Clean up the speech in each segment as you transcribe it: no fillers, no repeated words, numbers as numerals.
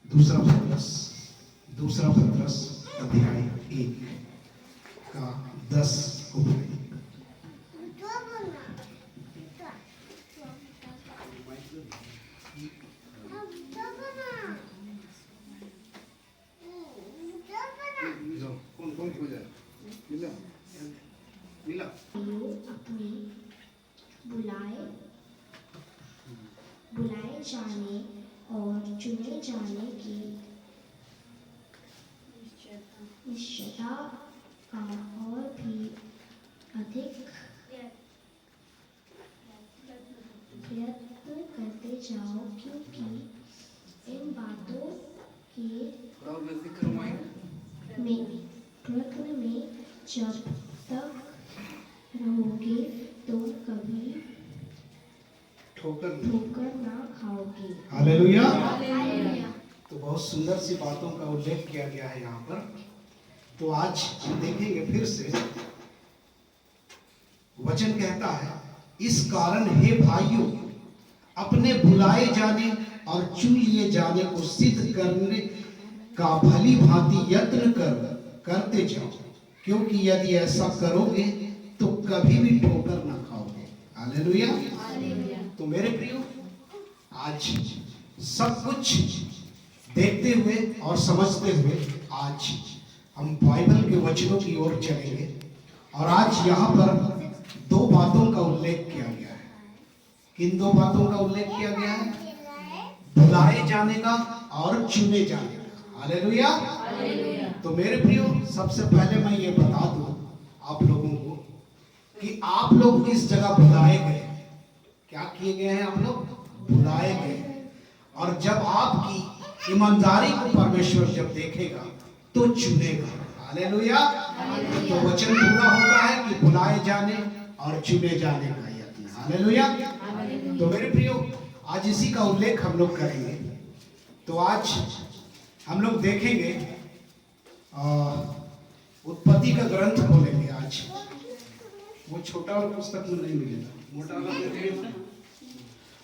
दूसरा पत्रस अध्याय 1 का 10 को पढ़ें। अपने बुलाए जाने और चुने जाने की निश्चयता का और भी अधिक प्रयत्न करते जाओ, क्योंकि इन बातों के प्रयत्न में जब तक रहोगे तो कभी ठोकर ना खाओगे। हालेलुया। तो बहुत सुंदर सी बातों का उल्लेख किया गया है यहाँ पर। तो आज हम देखेंगे फिर से, वचन कहता है, इस कारण हे भाइयों, अपने बुलाए जाने और चुन लिए जाने को सिद्ध करने का भली भांति यत्न करते जाओ, क्योंकि यदि ऐसा करोगे तो कभी भी ठोकर ना खाओगे। हालेलुया। तो मेरे प्रियो, आज सब कुछ देखते हुए और समझते हुए आज हम बाइबल के वचनों की ओर चलेंगे। और आज यहाँ पर दो बातों का उल्लेख किया गया है। किन दो बातों का उल्लेख किया गया है? बुलाए जाने का और चुने जाने का। हालेलुया। तो मेरे प्रियो, सबसे पहले मैं ये बता दूं आप लोगों को कि आप लोग इस जगह बुलाए गए। क्या किए गए हैं? आप लोग बुलाए गए। और जब आपकी ईमानदारी को परमेश्वर जब देखेगा तो चुनेगा। हालेलुया। तो वचन पूरा होता है कि बुलाए जाने और चुने जाने का यत्न। हालेलुया। तो मेरे प्रियो, आज इसी का उल्लेख हम लोग करेंगे। तो आज हम लोग देखेंगे, उत्पत्ति का ग्रंथ खोलेंगे। आज वो छोटा वाला पुस्तक में नहीं मिलेगा, मोटा वाला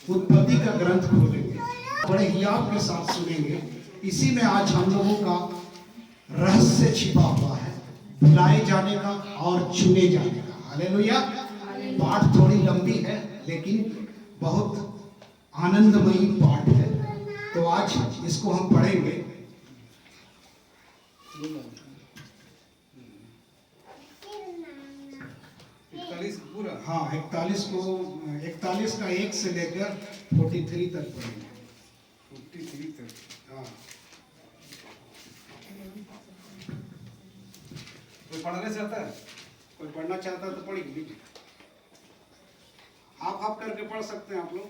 उत्पत्ति का ग्रंथ खोलेंगे, बड़े हियाव के साथ सुनेंगे। इसी में आज हम लोगों का रहस्य छिपा हुआ है, बुलाए जाने का और चुने जाने का। हालेलुया। पाठ थोड़ी लंबी है लेकिन बहुत आनंदमयी पाठ है। तो आज इसको हम पढ़ेंगे। हाँ, 41 का 1 से लेकर 43 तक पढ़ेंगे। 43 तक। हाँ, कोई पढ़ना चाहता है? कोई पढ़ना चाहता है तो पढ़िए। आप करके पढ़ सकते हैं आप लोग।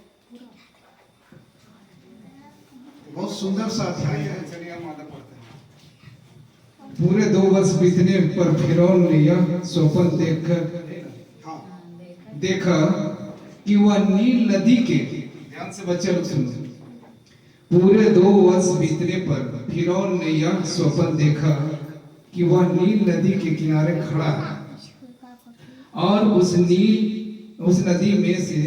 बहुत सुंदर सा अध्याय है। चलिए हम आधा पढ़ते हैं। पूरे 2 वर्ष बीतने पर फिरौन ने यह स्वप्न देखा कि वह नील नदी के, ध्यान से बच्चे लोग सुनो, पूरे 2 वर्ष बीतने पर फिरौन ने यह स्वप्न देखा कि वह नील नदी के किनारे खड़ा है और उस नदी में से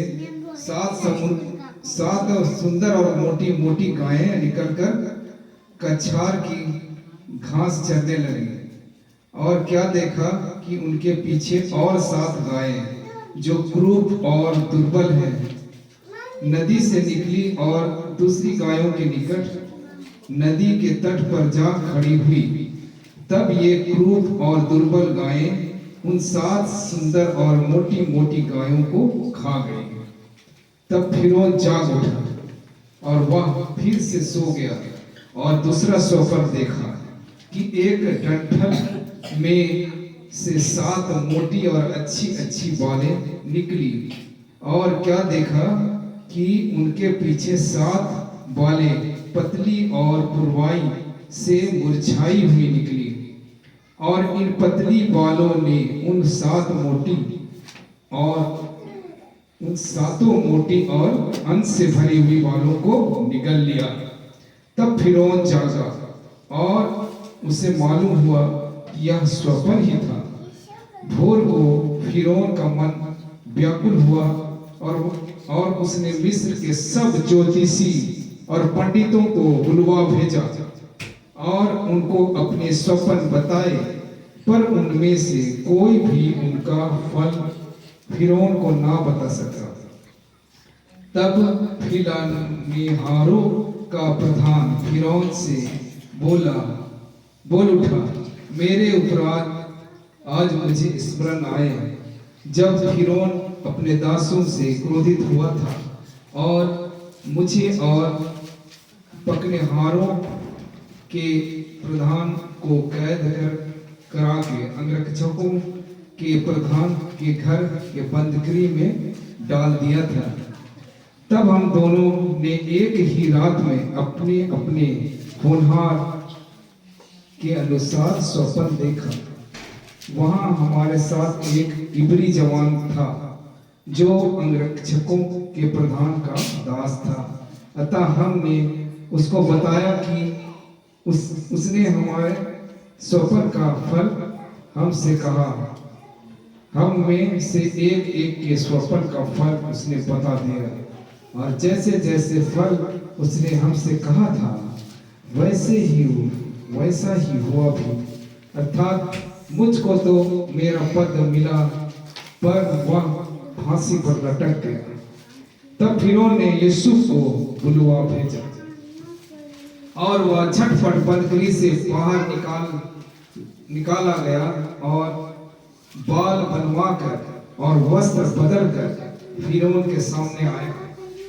7 सुंदर और मोटी मोटी गायें निकलकर कछार की घास चरने लगी। और क्या देखा कि उनके पीछे और 7 गायें जो क्रूर और दुर्बल हैं नदी से निकली और दूसरी गायों के निकट नदी के तट पर जा खड़ी हुई। तब ये क्रूर और दुर्बल गायें उन 7 सुंदर और मोटी मोटी गायों को खा गई। तब फिरौन जाग उठा और वह फिर से सो गया और दूसरा स्वप्न देखा कि एक डंठल में से 7 मोटी और अच्छी बालें निकली। और क्या देखा कि उनके पीछे 7 बालें पतली और पुरवाई से मुरझाई हुई निकली। और इन पतली बालों ने उन 7 मोटी और अंश से भरी हुई बालों को निगल लिया। तब फिरौन जागा और उसे मालूम हुआ कि यह स्वप्न ही था। भोर को फिरौन का मन व्याकुल हुआ और उसने मिस्र के सब ज्योतिषी और पंडितों को बुलवा भेजा और उनको अपने स्वप्न बताए, पर उनमें से कोई भी उनका फल फिरौन को ना बता सका। तब फिलनिहारों का प्रधान फिरौन से बोल उठा, मेरे उपरांत आज मुझे स्मरण आए जब फिरौन अपने दासों से क्रोधित हुआ था और मुझे और पकनेहारों के प्रधान को कैद करा के अंगरक्षकों के प्रधान के घर के बंदगृह में डाल दिया था। तब हम दोनों ने एक ही रात में अपने अपने होनहार के अनुसार स्वप्न देखा। वहां हमारे साथ एक इब्री जवान था जो अंगरक्षकों के प्रधान का दास था। अतः हमने उसको बताया कि उसने हमारे स्वप्न का फल हमसे कहा। हम में से एक एक के स्वप्न का फल उसने बता दिया, और जैसे जैसे फल उसने हमसे कहा था वैसा ही हुआ भी। अर्थात मुझको तो मेरा पद मिला, पर वह फांसी पर लटक गया। तब फिरौन ने यूसुफ को बुलवा भेजा और वह झटपट बंदगृह से बाहर निकाला गया और बाल बनवाकर और वस्त्र बदलकर फिरौन के सामने आया।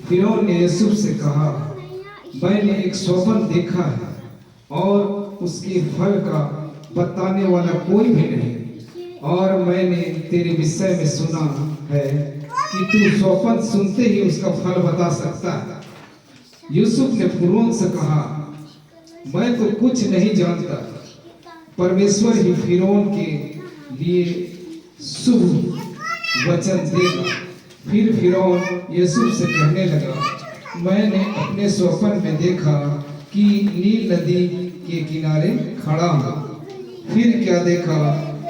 फिरौन ने यूसुफ से कहा, मैंने एक स्वप्न देखा है और उसके फल का बताने वाला कोई भी नहीं, और मैंने तेरे विषय में सुना है कि तू स्वप्न सुनते ही उसका फल बता सकता है। यूसुफ ने फिरौन से कहा, मैं तो कुछ नहीं जानता, परमेश्वर ही फिरौन के लिए शुभ वचन देगा। फिर फिरौन यूसुफ से कहने लगा, मैंने अपने स्वप्न में देखा कि नील नदी के किनारे खड़ा हूँ। फिर क्या देखा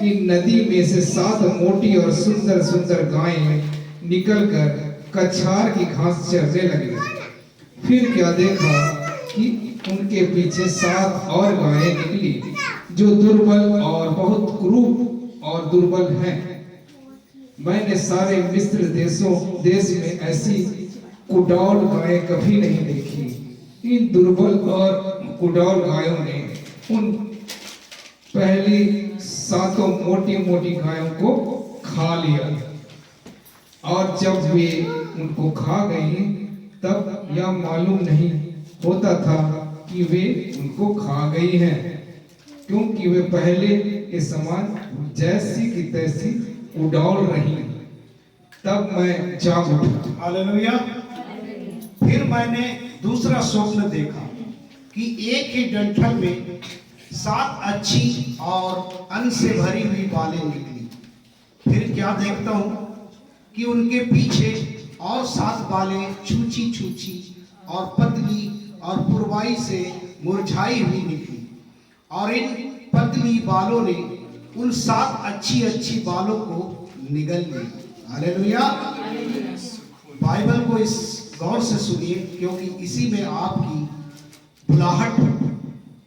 कि नदी में से 7 मोटी और सुंदर सुंदर गायें निकलकर कछार की घास चरने लगी। फिर क्या देखा कि उनके पीछे 7 और गायें निकली जो दुर्बल और बहुत क्रूर और दुर्बल हैं। मैंने सारे मिस्र देश में ऐसी कुडौल गायें कभी नहीं देखी। इन दुर्बल और कुडौल गायों ने उन पहली 7 मोटी मोटी गायों को खा लिया, और जब वे उनको खा गई तब यह मालूम नहीं होता था कि वे उनको खा गई हैं, क्योंकि वे पहले के समान जैसी की तैसी उड़ाल रही। तब मैं जाग उठा। हालेलुया। फिर मैंने दूसरा स्वप्न देखा कि एक ही डंठल में 7 अच्छी और अन्न से भरी हुई बालें निकली। फिर क्या देखता हूं कि उनके पीछे और 7 बालें छूची छूची और पतली और पुरवाई से मुरझाई हुई निकली, और इन पतली बालों ने उन 7 अच्छी अच्छी बालों को निगल लिया। हालेलुया। बाइबल को इस गौर से सुनिए, क्योंकि इसी में आपकी बुलाहट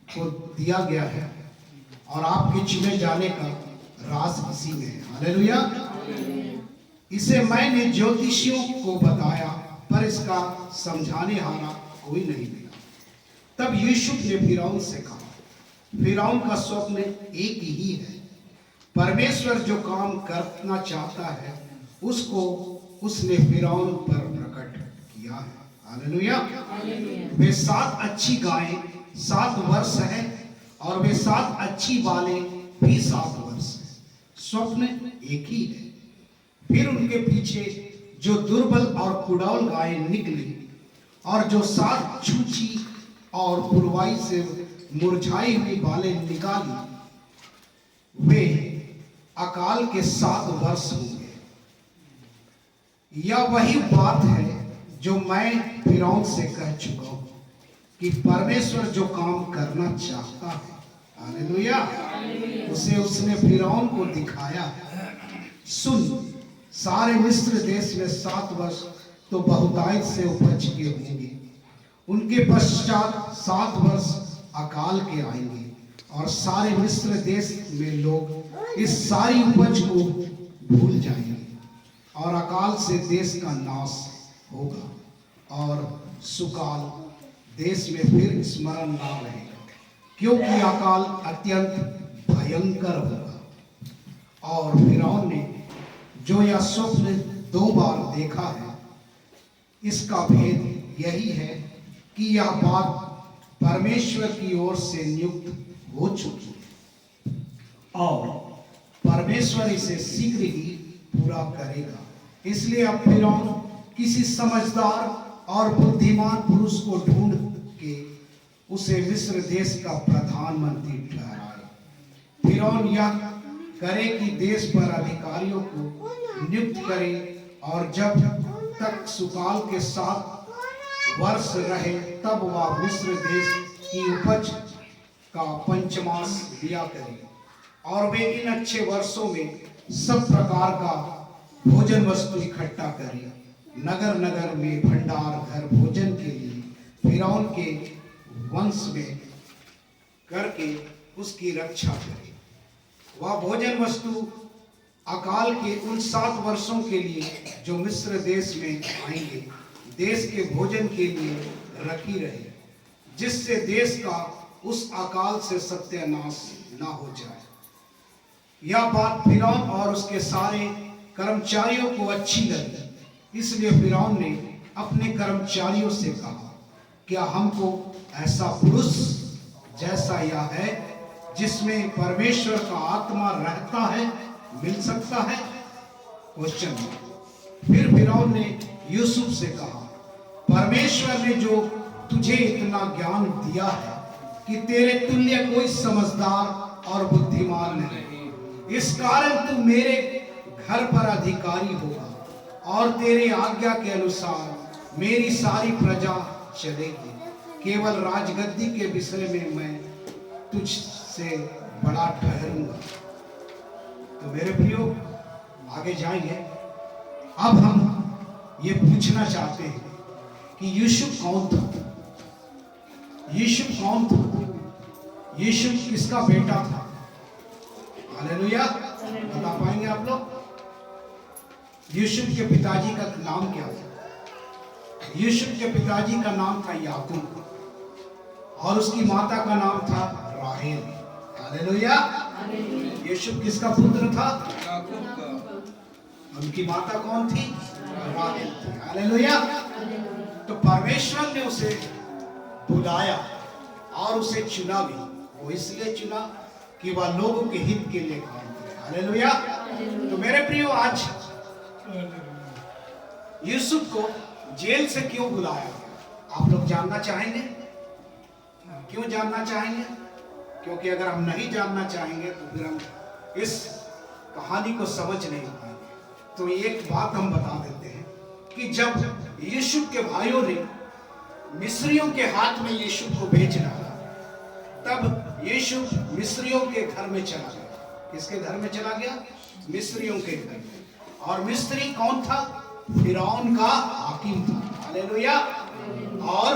को दिया गया है और आपके चुने जाने का राज इसी में है। हालेलुया। इसे मैंने ज्योतिषियों को बताया, पर इसका समझाने वाला कोई नहीं मिला। तब यूसुफ ने फिरौन से कहा, फिरौन का स्वप्न एक ही है। परमेश्वर जो काम करना चाहता है उसको उसने फिरौन पर प्रकट किया है। हालेलुया। वे 7 अच्छी गायें 7 वर्ष है, और वे 7 अच्छी बालें भी 7 वर्ष है। स्वप्न एक ही है। फिर उनके पीछे जो दुर्बल और कुडौल गायें निकली, और जो 7 छूची और पुरवाई से मुरझाई हुई बालें निकाली, वे अकाल के 7 वर्ष होंगे। यह वही बात है जो मैं फिरौन से कह चुका हूं कि परमेश्वर जो काम करना चाहता है, हालेलुया, उसे उसने फिरौन को दिखाया है। सुन, सारे मिस्र देश में 7 वर्ष तो बहुतायत से उपज के होंगे, उनके पश्चात 7 वर्ष अकाल के आएंगे और सारे मिस्र देश में लोग इस सारी उपज को भूल जाएंगे और अकाल से देश का नाश होगा और सुकाल देश में फिर स्मरण ना रहेगा, क्योंकि अकाल अत्यंत भयंकर होगा। और फिरौन ने जो यह स्वप्न 2 बार देखा है, इसका भेद यही है कि यह बात परमेश्वर की ओर से नियुक्त हो चुकी है और परमेश्वर इसे शीघ्र ही पूरा करेगा। इसलिए अब फिरौन किसी समझदार और बुद्धिमान पुरुष को ढूंढ के उसे मिस्र देश का प्रधानमंत्री ठहराए। फिरौन यह करे कि देश पर अधिकारियों को नियुक्त करे और जब तक सुकाल के 7 वर्ष रहे तब वह मिस्र देश की उपज का पंचमांश दिया करे और वे इन अच्छे वर्षों में सब प्रकार का भोजन वस्तु इकट्ठा करे। नगर नगर में भंडार घर भोजन के लिए फिरौन के वंश में करके उसकी रक्षा करे। वह भोजन वस्तु अकाल के उन 7 वर्षों के लिए जो मिस्र देश में आएंगे देश के भोजन के लिए रखी रहे, जिससे देश का उस अकाल से सत्यानाश ना हो जाए। यह बात फिरौन और उसके सारे कर्मचारियों को अच्छी लगी, इसलिए फिरौन ने अपने कर्मचारियों से कहा, क्या हमको ऐसा पुरुष जैसा यह है जिसमें परमेश्वर का आत्मा रहता है मिल सकता है? क्वेश्चन। फिर फिरौन ने यूसुफ से कहा, परमेश्वर ने जो तुझे इतना ज्ञान दिया है कि तेरे तुल्य कोई समझदार और बुद्धिमान नहीं, इस कारण तू मेरे घर पर अधिकारी होगा और तेरे आज्ञा के अनुसार मेरी सारी प्रजा चलेगी। केवल राजगद्दी के विषय में मैं तुझसे बड़ा ठहरूंगा। तो मेरे प्रियो, आगे जाएंगे। अब हम ये पूछना चाहते हैं कि यूसुफ कौन था? यूसुफ कौन था? यूसुफ किसका बेटा था? हालेलुया। बता पाएंगे आप लोग? यूसुफ के पिताजी का नाम क्या था? यूसुफ के पिताजी का नाम था याकूब और उसकी माता का नाम था राहेल। हालेलुया। यूसुफ किसका पुत्र था? याकूब का। उनकी माता कौन थी? राहेल थी। हालेलुया। तो परमेश्वर ने उसे बुलाया और उसे चुना भी। वो इसलिए चुना कि वह लोगों के हित के लिए काम करे। हालेलुया। तो मेरे प्रियो, आज यूसुफ को जेल से क्यों बुलाया गया? आप लोग जानना चाहेंगे? क्यों जानना चाहेंगे? क्योंकि अगर हम नहीं जानना चाहेंगे तो फिर हम इस कहानी को समझ नहीं पाएंगे। तो एक बात हम बता देते हैं कि जब यूसुफ के भाइयों ने मिस्रियों के हाथ में यूसुफ को बेच डाला, तब यूसुफ मिस्रियों के घर में चला गया। किसके घर में चला गया? मिस्रियों के घर में। और मिस्री कौन था? फिरौन का हाकिम था। हालेलुया। और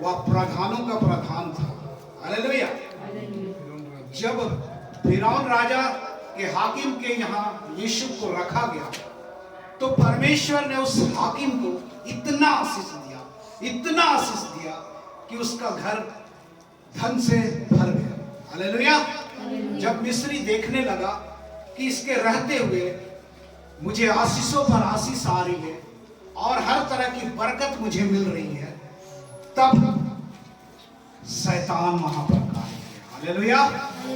वह प्रधानों का प्रधान था। हालेलुया। जब फिरौन राजा के हाकिम के यहाँ यूसुफ को रखा गया तो परमेश्वर ने उस हाकिम को इतना आशीष दिया, इतना आशीष दिया कि उसका घर धन से भर गया। हालेलुया। जब मिस्री देखने लगा कि इसके रहते हुए मुझे आशीषों पर आशीष आ रही है और हर तरह की बरकत मुझे मिल रही है, तब शैतान वहां पर कार्य किया। हालेलुया।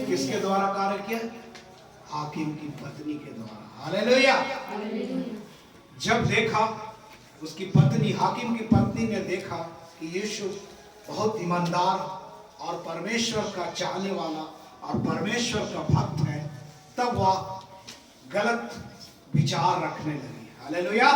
किसके द्वारा कार्य किया? हाकिम की पत्नी के द्वारा। हालेलुया। जब देखा, उसकी पत्नी, हाकिम की पत्नी ने देखा कि यूसुफ बहुत ईमानदार और परमेश्वर का चाहने वाला और परमेश्वर का भक्त है, तब वह गलत विचार रखने लगी। हालेलुया।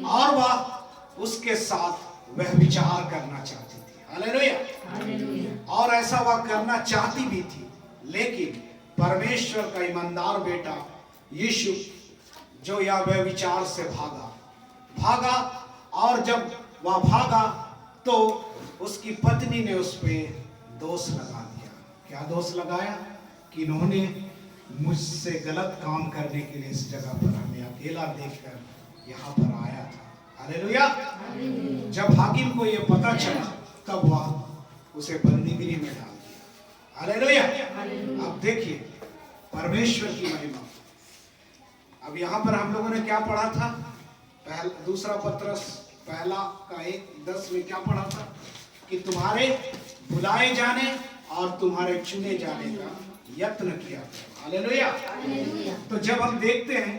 और वह उसके साथ वह विचार करना चाहती थी। हालेलुया। और ऐसा वह करना चाहती भी थी, लेकिन परमेश्वर का ईमानदार बेटा यूसुफ जो या वह विचार से भागा। और जब वह भागा तो उसकी पत्नी ने उस पे दोष लगा दिया। क्या दोष लगाया? कि इन्होंने मुझसे गलत काम करने के लिए इस जगह पर हमें अकेला देखकर यहाँ पर आया था। हालेलुया। जब हाकिम को ये पता चला तब वह उसे बंदीगृह में डाल दिया। हालेलुया। अब देखिए परमेश्वर की महिमा। अब यहाँ पर हम लोगों ने क्या पढ़ा था? दूसरा पत्रस पहला का 1:10 में क्या पढ़ा था? कि तुम्हारे बुलाए जाने और तुम्हारे चुने जाने का यत्न किया। हालेलुया। तो जब हम देखते हैं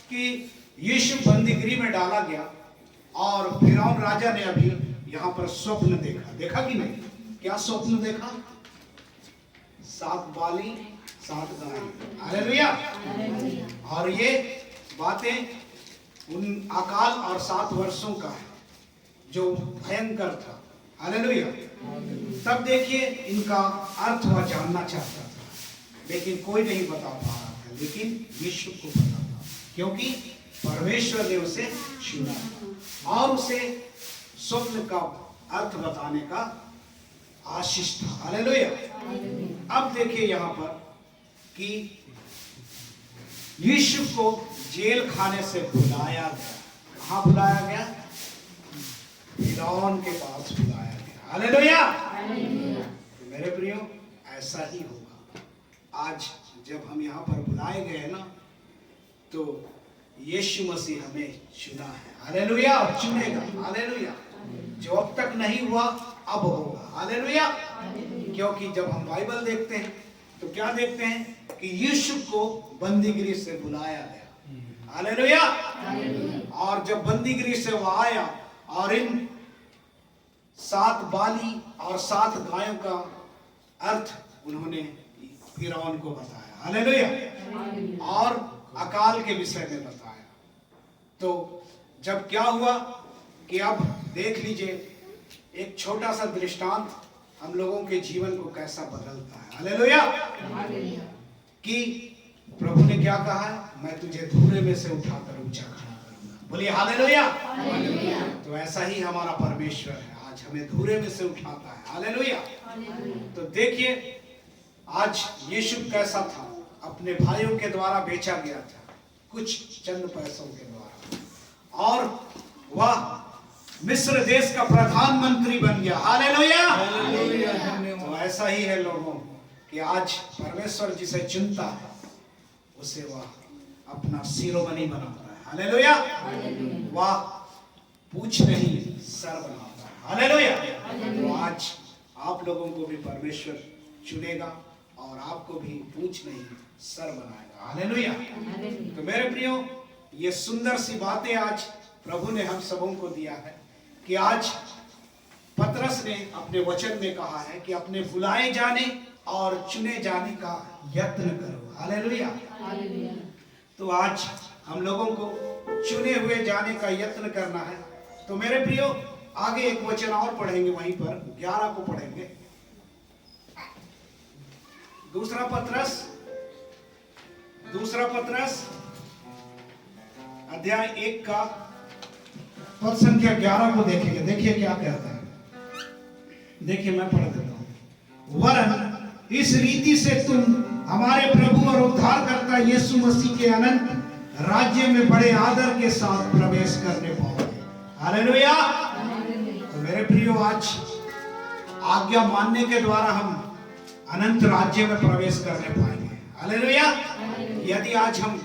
कि यीशु बंदीगृह में डाला गया और फिरौन राजा ने अभी यहाँ पर स्वप्न देखा कि नहीं? क्या स्वप्न देखा? 7 बाली 7 गाय। हालेलुया। और ये बातें उन अकाल और 7 वर्षों का है जो भयंकर था। हालेलुया। तब देखिए इनका अर्थ वह जानना चाहता था, लेकिन कोई नहीं बता पा रहा था, लेकिन यीशु को पता था, क्योंकि परमेश्वर ने उसे चुना और उसे स्वप्न का अर्थ बताने का आशीष था। हालेलुया। अब देखिए यहाँ पर कि यीशु को जेल खाने से बुलाया गया। कहाँ बुलाया गया? फिरौन के पास बुलाया गया। हालेलुया। तो मेरे प्रियो ऐसा ही होगा। आज जब हम यहाँ पर बुलाए गए ना, तो यीशु मसीह हमें चुना है। हालेलुया। और चुनेगा। हालेलुया। जो अब तक नहीं हुआ अब होगा। हालेलुया। क्योंकि जब हम बाइबल देखते हैं तो क्या देखते हैं? कि यीशु को बंदीगृह से बुलाया गया। हालेलुया। और जब बंदीगृह से वो आया और इन 7 बाली और 7 गायों का अर्थ उन्होंने फिरौन को बताया। हालेलुया। और अकाल के विषय में बताया। तो जब क्या हुआ कि अब देख लीजिए एक छोटा सा दृष्टांत हम लोगों के जीवन को कैसा बदलता है। हालेलुया। कि प्रभु ने क्या कहा है? मैं तुझे धूरे में से उठाकर ऊंचा खड़ा करूंगा। बोलिए हालेलुया। तो ऐसा ही हमारा परमेश्वर है, आज हमें धूरे में से उठाता है। हालेलुया। तो देखिए आज यीशु कैसा था? अपने भाइयों के द्वारा बेचा गया था, कुछ चंद पैसों के द्वारा, और वह मिस्र देश का प्रधानमंत्री बन गया। हालेलुया। तो ऐसा ही है लोगों कि आज परमेश्वर जिसे चुनता है उसे वह अपना शिरोमणि बनाता है। हालेलुया। वह पूछ नहीं सर बनाता है। हालेलुया। तो आज आप लोगों को भी परमेश्वर चुनेगा और आपको भी पूछ नहीं सर बनाएगा। हालेलुया। तो मेरे प्रियो ये सुंदर सी बातें आज प्रभु ने हम सबों को दिया है कि आज पतरस ने अपने वचन में कहा है कि अपने बुलाए जाने और चुने जाने का यत्न करो। हालेलुया। तो आज हम लोगों को चुने हुए जाने का यत्न करना है। तो मेरे प्रियो आगे एक वचन और पढ़ेंगे, वहीं पर 11 को पढ़ेंगे। दूसरा पतरस अध्याय 1 का पद संख्या 11 को देखेंगे। देखिए क्या कहता है। देखिए मैं पढ़ देता हूं। वरन इस रीति से तुम हमारे प्रभु और उद्धारकर्ता यीशु मसीह के अनंत राज्य में बड़े आदर के साथ प्रवेश करने पाओगे। हालेलुया। तो मेरे प्रियो आज आज्ञा मानने के द्वारा हम अनंत राज्य में प्रवेश करने पाएंगे। हालेलुया। यदि आज हम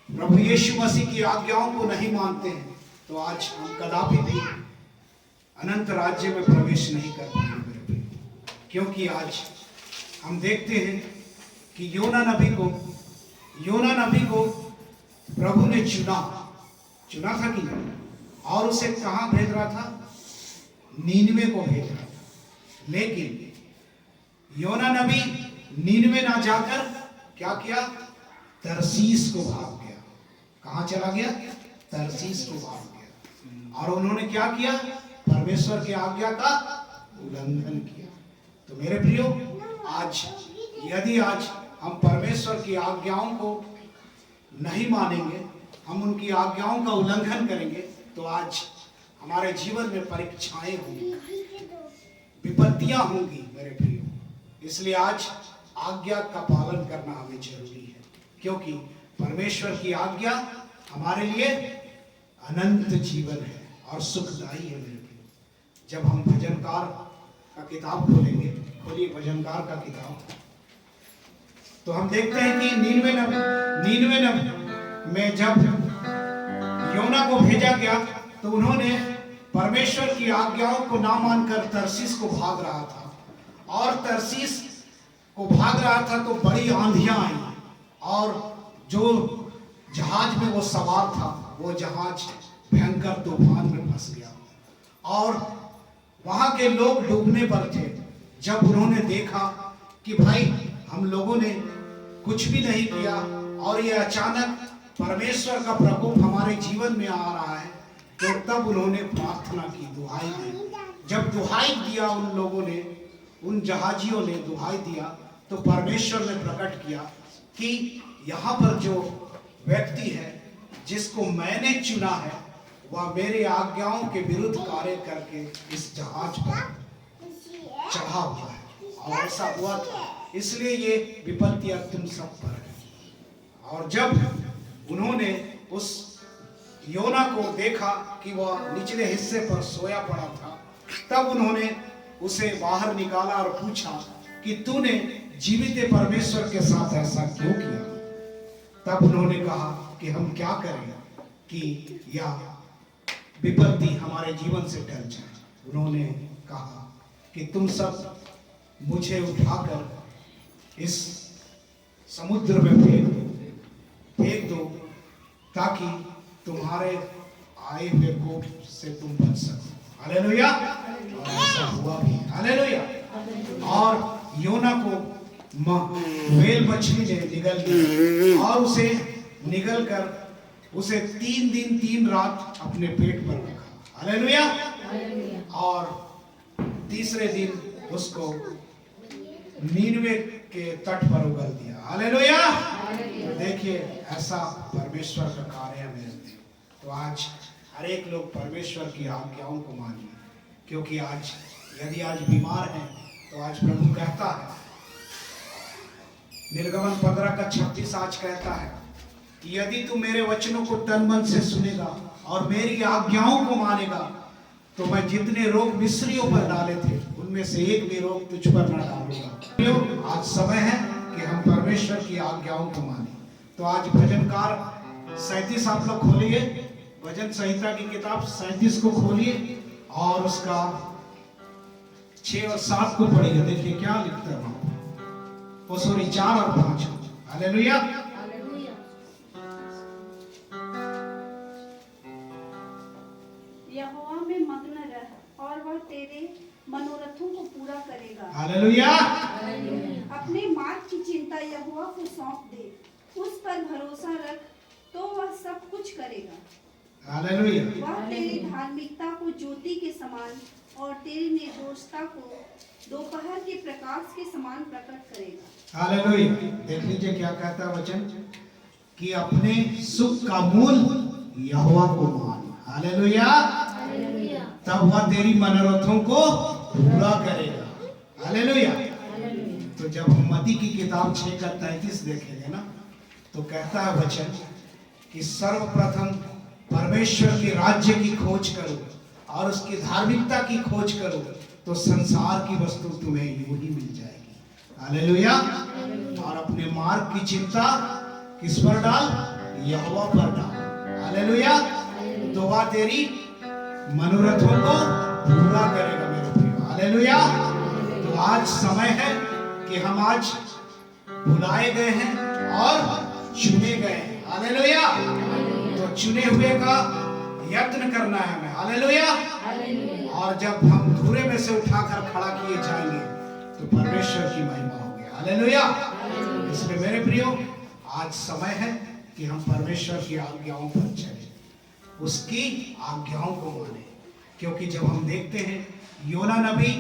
प्रभु यीशु मसीह की आज्ञाओं को नहीं मानते हैं तो आज हम कदापि भी अनंत राज्य में प्रवेश नहीं कर पाएंगे मेरे प्रिय। क्योंकि आज हम देखते हैं कि योना नबी को प्रभु ने चुना था कि नहीं, और उसे कहां भेज रहा था? नीनवे को भेज रहा था। लेकिन योना नबी नीनवे ना जाकर क्या किया? तरसीस को भाग गया। कहां चला गया? तरसीस को भाग गया। और उन्होंने क्या किया? परमेश्वर की आज्ञा का उल्लंघन किया। तो मेरे प्रियो आज यदि आज हम परमेश्वर की आज्ञाओं को नहीं मानेंगे, हम उनकी आज्ञाओं का उल्लंघन करेंगे, तो आज हमारे जीवन में परीक्षाएं होंगी, विपत्तियां होंगी मेरे प्रियो। इसलिए आज आज्ञा का पालन करना हमें जरूरी है, क्योंकि परमेश्वर की आज्ञा हमारे लिए अनंत जीवन है और सुखदायी है मेरे प्रियो। जब हम भजनकार का किताब खोलेंगे, खोलिए भजनकार का किताब, तो हम देखते हैं कि 99 में जब योना को भेजा गया तो उन्होंने परमेश्वर की आज्ञाओं को ना मानकर तरसीस को भाग रहा था, और तरसीस को भाग रहा था तो बड़ी आंधियां आई, और जो जहाज में वो सवार था वो जहाज भयंकर तूफान में फंस गया, और वहां के लोग डूबने पर थे। जब उन्होंने देखा कि भाई हम लोगों ने कुछ भी नहीं किया और ये अचानक परमेश्वर का प्रकोप हमारे जीवन में आ रहा है, तो तब उन्होंने प्रार्थना की, दुहाई दी। जब दुहाई दिया उन लोगों ने, उन जहाजियों ने दुहाई दिया, तो परमेश्वर ने प्रकट किया कि यहाँ पर जो व्यक्ति है जिसको मैंने चुना है वह मेरे आज्ञाओं के विरुद्ध कार्य करके इस जहाज पर चढ़ा हुआ है, और ऐसा हुआ था। इसलिए ये विपत्तियां तुम सब पर है। और जब उन्होंने उस योना को देखा कि वह निचले हिस्से पर सोया पड़ा था, तब उन्होंने उसे बाहर निकाला और पूछा कि तूने जीवित परमेश्वर के साथ ऐसा क्यों किया? तब उन्होंने कहा कि हम क्या करें कि यह विपत्ति हमारे जीवन से टल जाए। उन्होंने कहा कि तुम सब मुझे उठाकर इस समुद्र में फेंक दो ताकि तुम्हारे आए हुए कोप से तुम बच सको। हालेलुया। और ऐसा हुआ भी। हालेलुया। और योना को व्हेल मछली ने निगल लिया और उसे निगल कर उसे 3 दिन 3 रात अपने पेट पर रखा। हालेलुया। और तीसरे दिन उसको नीनवे के तट पर उगल दिया। हालेलुया। तो देखिए ऐसा परमेश्वर का कार्य है मेरे लिए। तो आज हर एक लोग परमेश्वर की आज्ञाओं को मानिए, क्योंकि आज यदि आज बीमार हैं तो आज प्रभु कहता है, निर्गमन 15 का 26 आज कहता है कि यदि तू मेरे वचनों को तन मन से सुनेगा और मेरी आज्ञाओं को मानेगा तो मैं जितने रोग मिस्रियों पर डाले थे उनमें से एक भी रोग तुझ पर न डालूंगा। आज समय है कि हम परमेश्वर की आज्ञाओं को माने। तो आज भजनकार 37 आप लोग खोलिए, भजन संहिता की किताब 37 को खोलिए और उसका 6 और 7 को पढ़िए। देखिए क्या लिखता है वहां, वो सॉरी 4 और 5। हालेलुया। यहोवा में मग्न रह और वह तेरे मनोरथों को पूरा करेगा। हालेलुया। अपने मार्ग की चिंता यहोवा को सौंप दे, उस पर भरोसा रख तो वह सब कुछ करेगा। हालेलुया। वह तेरी धार्मिकता को ज्योति के समान और तेरी निर्दोषता को दोपहर के प्रकाश के समान प्रकट करेगा। हालेलुया। देख लीजिए क्या कहता है वचन कि अपने सुख का मूल यहोवा को मान। हालेलुया। तब वह तेरी मनोरथों को पूरा करेगा। हालेलुया। तो जब हम मत्ती की किताब 6 का 33 देखेंगे ना, तो कहता है वचन कि सर्वप्रथम परमेश्वर के राज्य की खोज करो और उसकी धार्मिकता की खोज करो तो संसार की वस्तु तुम्हें यूं ही मिल जाएगी। हालेलुया। और अपने मार्ग की चिंता किस पर डाल? यहोवा पर डाल। हालेलुया। तो वह तेरी मनोरथों को पूरा करेगा मेरे प्रियो। हालेलुया। तो आज समय है कि हम आज बुलाए गए हैं और चुने गए हैं। हालेलुया। तो चुने हुए का यत्न करना है हमें। हालेलुया। और जब हम धूरे में से उठाकर खड़ा किए जाएंगे तो परमेश्वर की महिमा होगी। हालेलुया। इसलिए मेरे प्रियो आज समय है कि हम परमेश्वर की आज्ञाओं पर चलें, उसकी आज्ञाओं को माने। क्योंकि जब हम देखते हैं योना नबी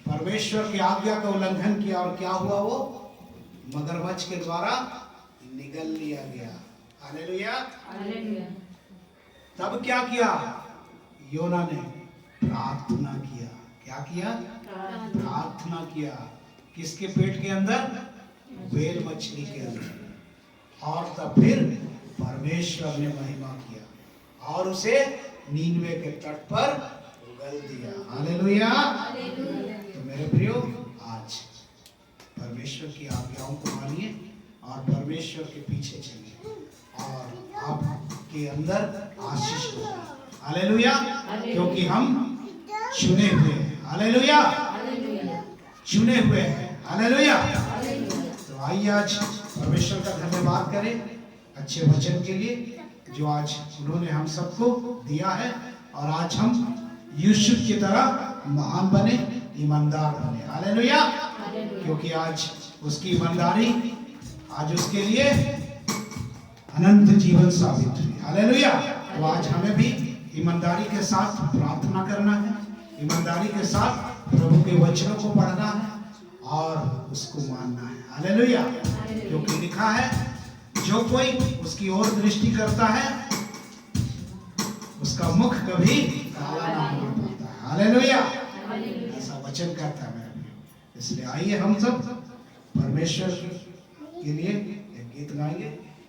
परमेश्वर की आज्ञा का उल्लंघन किया और क्या हुआ, वो मगरमच्छ के द्वारा निगल लिया गया। हालेलुया। तब क्या किया? योना ने प्रार्थना किया। क्या किया? प्रार्थना किया। किसके पेट के अंदर? व्हेल मछली के अंदर। और तब फिर परमेश्वर ने महिमा किया और उसे नीनवे के तट पर उगल दिया। हालेलुया। तो मेरे प्रियो, आज परमेश्वर की आज्ञाओं को मानिए और परमेश्वर के पीछे चलिए और आपके अंदर आशीष होगी। हालेलुया। क्योंकि हम चुने हुए हैं। हालेलुया। चुने हुए हैं। हालेलुया। तो आइए आज परमेश्वर का धन्यवाद करें अच्छे वचन के लिए जो आज उन्होंने हम सबको दिया है, और आज हम यूसुफ की तरह महान बने, ईमानदार बने। हालेलुया। क्योंकि आज उसकी ईमानदारी आज उसके लिए अनंत जीवन साबित हुई। हालेलुया। तो आज हमें भी ईमानदारी के साथ प्रार्थना करना है, ईमानदारी के साथ प्रभु के वचनों को पढ़ना है और उसको मानना है। हालेलुया। क्योंकि लिखा है जो कोई उसकी ओर दृष्टि करता है उसका मुख कभी काला ना हो पाता है। हालेलुया। ऐसा वचन कहता है मेरे प्रियो। इसलिए आइए हम सब परमेश्वर के लिए एक गीत गाएंगे।